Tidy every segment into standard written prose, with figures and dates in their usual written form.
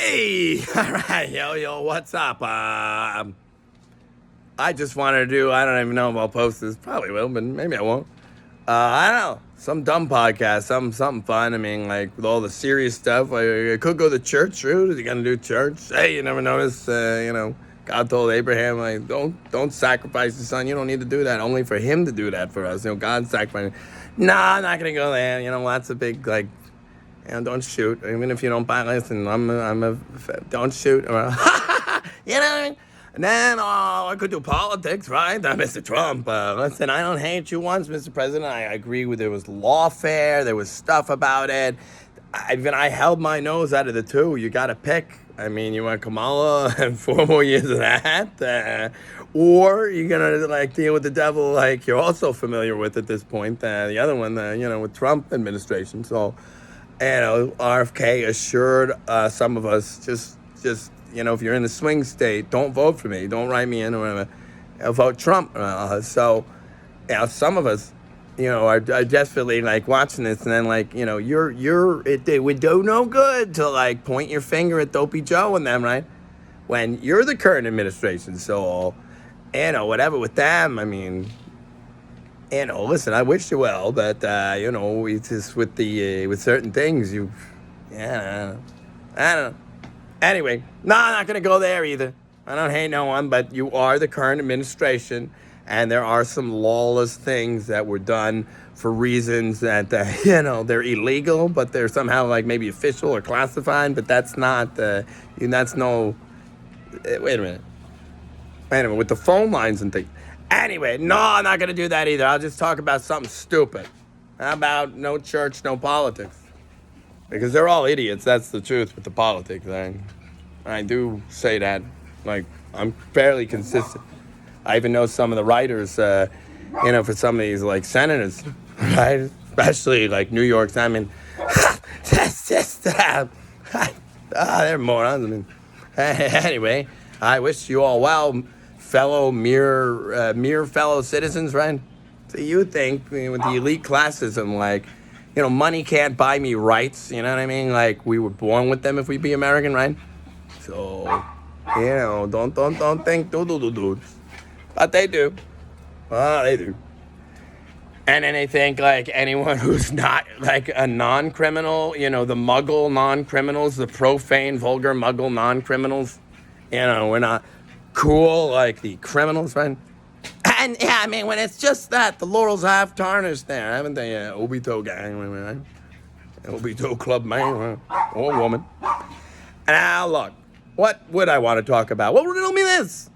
Hey! All right, yo, what's up? I just wanted to do, I don't even know if I'll post this. Probably will, but maybe I won't. I don't know. Some dumb podcast, something fun. I mean, like, with all the serious stuff, I could go to church, true. Is he going to do church? Hey, you never notice, God told Abraham, like, don't sacrifice the son. You don't need to do that. Only for him to do that for us. God sacrificed. No, I'm not going to go there. That's a big, like, don't shoot. Even if you don't buy, listen, don't shoot. You know what I mean? And then, I could do politics, right? Mr. Trump, listen, I don't hate you once, Mr. President. I agree with there was lawfare. There was stuff about it. I held my nose out of the two. You got to pick. I mean, you want Kamala and 4 more years of that? Or you're going to, like, deal with the devil like you're also familiar with at this point. The other one, with Trump administration. So, RFK assured some of us, just if you're in the swing state, don't vote for me. Don't write me in or whatever. Vote Trump. Some of us, are desperately, like, watching this, and then, like, it would do no good to, like, point your finger at Dopey Joe and them, right? When you're the current administration. So, whatever with them, I mean, listen, I wish you well, but, it's just with certain things, I don't know. Anyway, no, I'm not going to go there either. I don't hate no one, but you are the current administration, and there are some lawless things that were done for reasons that, they're illegal, but they're somehow, like, maybe official or classified, but that's not, that's no, wait a minute, with the phone lines and things. Anyway, no, I'm not going to do that either. I'll just talk about something stupid. How about no church, no politics? Because they're all idiots. That's the truth with the politics. I do say that. Like, I'm fairly consistent. I even know some of the writers, for some of these, like, senators, right? Especially, like, New York's. I mean, that's just, they're morons. I mean, anyway, I wish you all well, fellow mere fellow citizens, right? So you think with the elite classism, like, money can't buy me rights, you know what I mean? Like, we were born with them if we be American, right? So, don't think do. But they do. Oh, they do. And then they think, like, anyone who's not, like, a non-criminal, the muggle non-criminals, the profane, vulgar muggle non-criminals, we're not cool like the criminals, right? And, yeah, I mean, when it's just that, the laurels have tarnished there, haven't they? Obito gang, right? Obito club man, or woman. Now, look, what would I want to talk about? Well, riddle me this.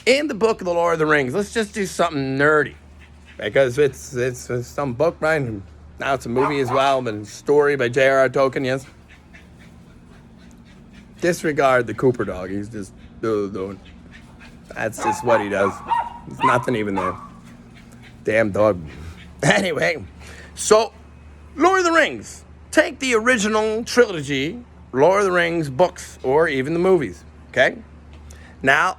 In the book of the Lord of the Rings, let's just do something nerdy. Because it's some book, right? Now it's a movie as well, but a story by J.R.R. Tolkien, yes? Disregard the Cooper dog. He's just doing. That's just what he does. There's nothing even there. Damn dog. Anyway, so Lord of the Rings. Take the original trilogy, Lord of the Rings books, or even the movies, okay? Now,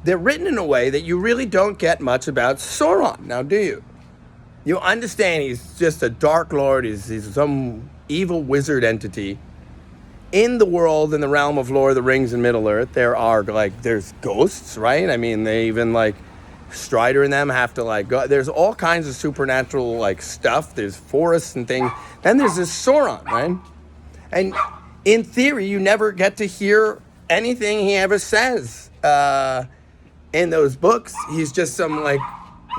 they're written in a way that you really don't get much about Sauron, now do you? You understand he's just a dark lord, he's some evil wizard entity. In the world, in the realm of Lord of the Rings and Middle-earth, there's ghosts, right? I mean, they even, like, Strider and them have to, like, go. There's all kinds of supernatural, like, stuff. There's forests and things. Then there's this Sauron, right? And in theory, you never get to hear anything he ever says. In those books, he's just some, like,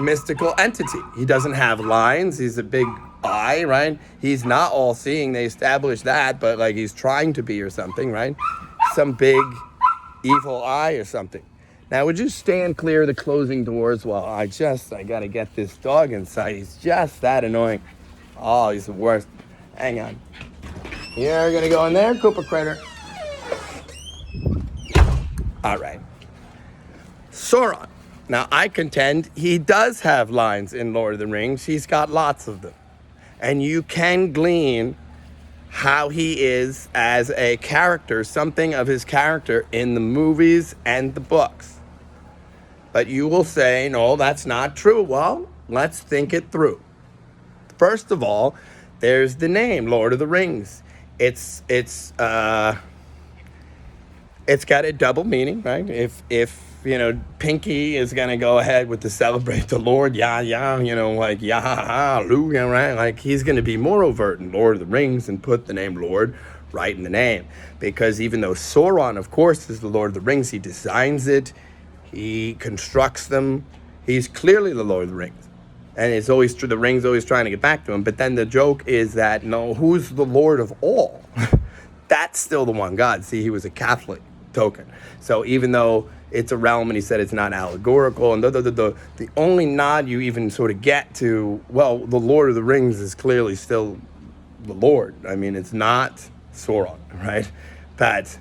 mystical entity. He doesn't have lines. He's a big eye, right? He's not all-seeing. They established that, but, like, he's trying to be or something, right? Some big evil eye or something. Now, would you stand clear of the closing doors while I gotta get this dog inside. He's just that annoying. Oh, he's the worst. Hang on. You're gonna go in there, Cooper Critter. All right. Sauron. Now, I contend he does have lines in Lord of the Rings. He's got lots of them. And you can glean how he is as a character, something of his character in the movies and the books. But you will say, no, that's not true. Well, let's think it through. First of all, there's the name, Lord of the Rings. It's it's got a double meaning, right? If Pinky is gonna go ahead with the celebrate the Lord, like hallelujah, right? Like he's gonna be more overt in Lord of the Rings and put the name Lord right in the name, because even though Sauron, of course, is the Lord of the Rings, he designs it, he constructs them, he's clearly the Lord of the Rings. And it's always true, the ring's always trying to get back to him. But then the joke is that, no, who's the Lord of all? That's still the one God. See, he was a Catholic token. So even though it's a realm and he said it's not allegorical, and the only nod you even sort of get to, well, the Lord of the Rings is clearly still the Lord. I mean, it's not Sauron, right? But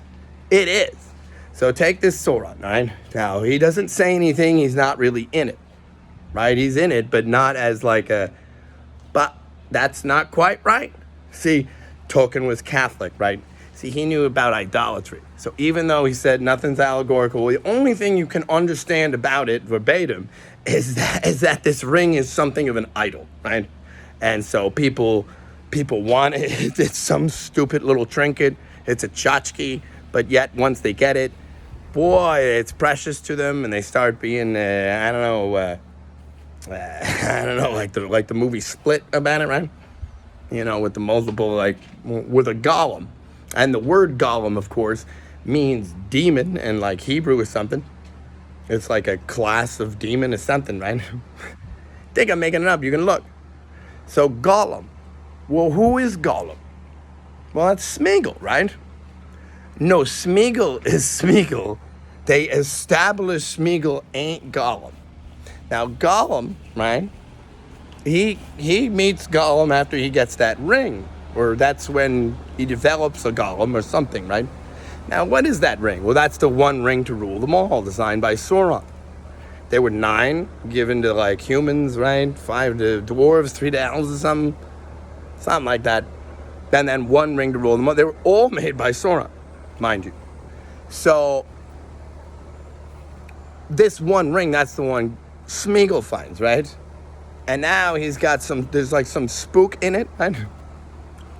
it is. So take this Sauron, right? Now, he doesn't say anything. He's not really in it. Right? He's in it, but not as like but that's not quite right. See, Tolkien was Catholic, right? See, he knew about idolatry. So even though he said nothing's allegorical, the only thing you can understand about it verbatim is that this ring is something of an idol, right? And so people want it. It's some stupid little trinket. It's a tchotchke, but yet once they get it, boy, it's precious to them, and they start being, I don't know, like the movie Split about it, right? With the multiple, like, with a golem. And the word golem, of course, means demon, and like Hebrew is something. It's like a class of demon or something, right? Think I'm making it up, you can look. So Gollum. Well, who is Gollum? Well, it's Smeagol, right? No, Smeagol is Smeagol. They established Smeagol ain't Gollum. Now, Gollum, right, he meets Gollum after he gets that ring, or that's when he develops a Gollum or something, right? Now, what is that ring? Well, that's the one ring to rule them all, designed by Sauron. There were 9 given to, like, humans, right? 5 to dwarves, 3 to elves or something like that. And then 1 ring to rule them all. They were all made by Sauron, mind you. So, this one ring, that's the one Smeagol finds, right? And now he's got there's like some spook in it, right?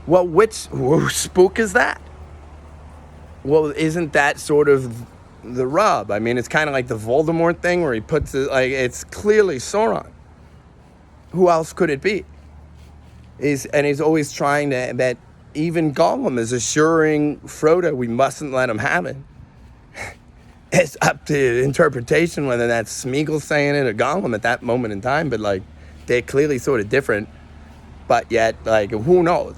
Well, which spook is that? Well, isn't that sort of the rub? I mean, it's kind of like the Voldemort thing where he puts it, like, it's clearly Sauron. Who else could it be? He's always trying to, that even Gollum is assuring Frodo we mustn't let him have it. It's up to interpretation whether that's Smeagol saying it or Gollum at that moment in time, but like they're clearly sort of different, but yet like who knows?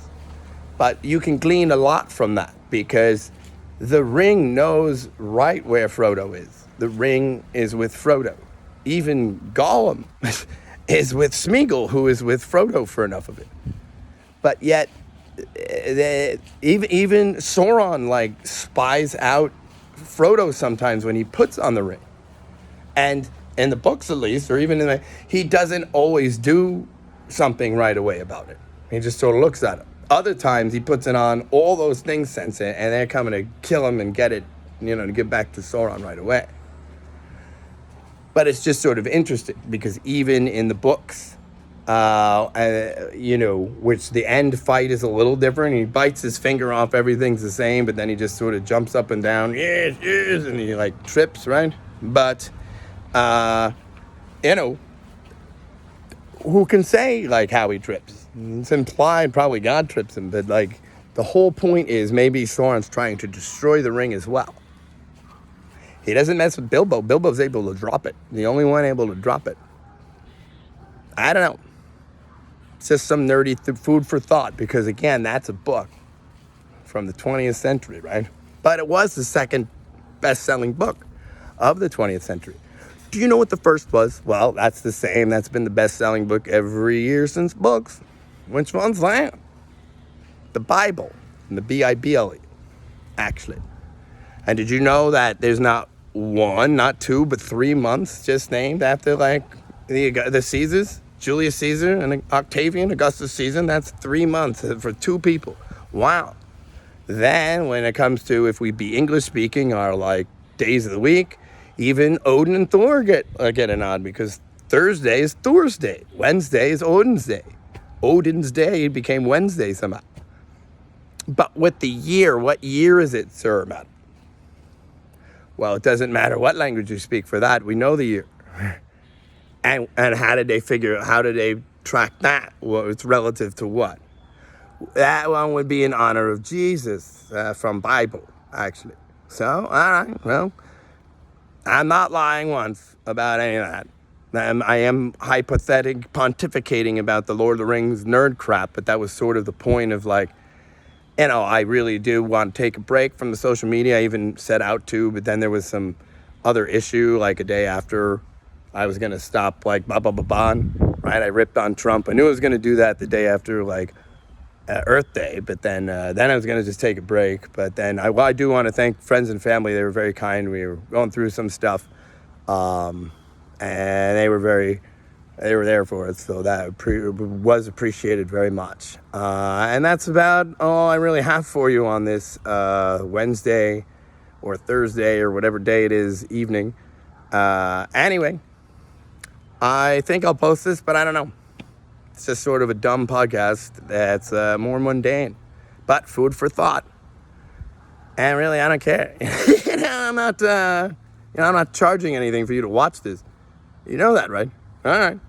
But you can glean a lot from that because the ring knows right where Frodo is. The ring is with Frodo. Even Gollum is with Smeagol, who is with Frodo for enough of it. But yet, even Sauron like spies out Frodo sometimes when he puts on the ring. And in the books at least, or even he doesn't always do something right away about it. He just sort of looks at him. Other times he puts it on, all those things sense it, and they're coming to kill him and get it, to get back to Sauron right away. But it's just sort of interesting because even in the books, which the end fight is a little different. He bites his finger off, everything's the same, but then he just sort of jumps up and down, yes, and he like trips, right? But, who can say like how he trips? It's implied probably God trips him, but like the whole point is maybe Sauron's trying to destroy the ring as well. He doesn't mess with Bilbo. Bilbo's able to drop it. The only one able to drop it. I don't know. It's just some nerdy food for thought because, again, that's a book from the 20th century, right? But it was the second best-selling book of the 20th century. Do you know what the first was? Well, that's the same. That's been the best-selling book every year since books. Which one's that? The Bible. And the Bible, actually. And did you know that there's not 1, not 2, but 3 months just named after, like, the Caesars? Julius Caesar and Octavian, Augustus Caesar, that's 3 months for 2 people. Wow. Then when it comes to, if we be English speaking, our like days of the week, even Odin and Thor get a nod because Thursday is Thor's day. Wednesday is Odin's day. Odin's day became Wednesday somehow. But with the year, what year is it, sir, Matt? Well, it doesn't matter what language you speak for that. We know the year. And how did they track that? Well, it's relative to what? That one would be in honor of Jesus from Bible, actually. So, all right, well, I'm not lying once about any of that. I am pontificating about the Lord of the Rings nerd crap, but that was sort of the point of like, I really do want to take a break from the social media. I even set out to, but then there was some other issue, like a day after I was going to stop, like, right? I ripped on Trump. I knew I was going to do that the day after, like, Earth Day, but then I was going to just take a break. But then I do want to thank friends and family. They were very kind. We were going through some stuff, and they were there for us, so that was appreciated very much. And that's about all I really have for you on this Wednesday or Thursday or whatever day it is evening. Anyway, I think I'll post this, but I don't know. It's just sort of a dumb podcast that's more mundane, but food for thought. And really, I don't care. I'm not charging anything for you to watch this. You know that, right? All right.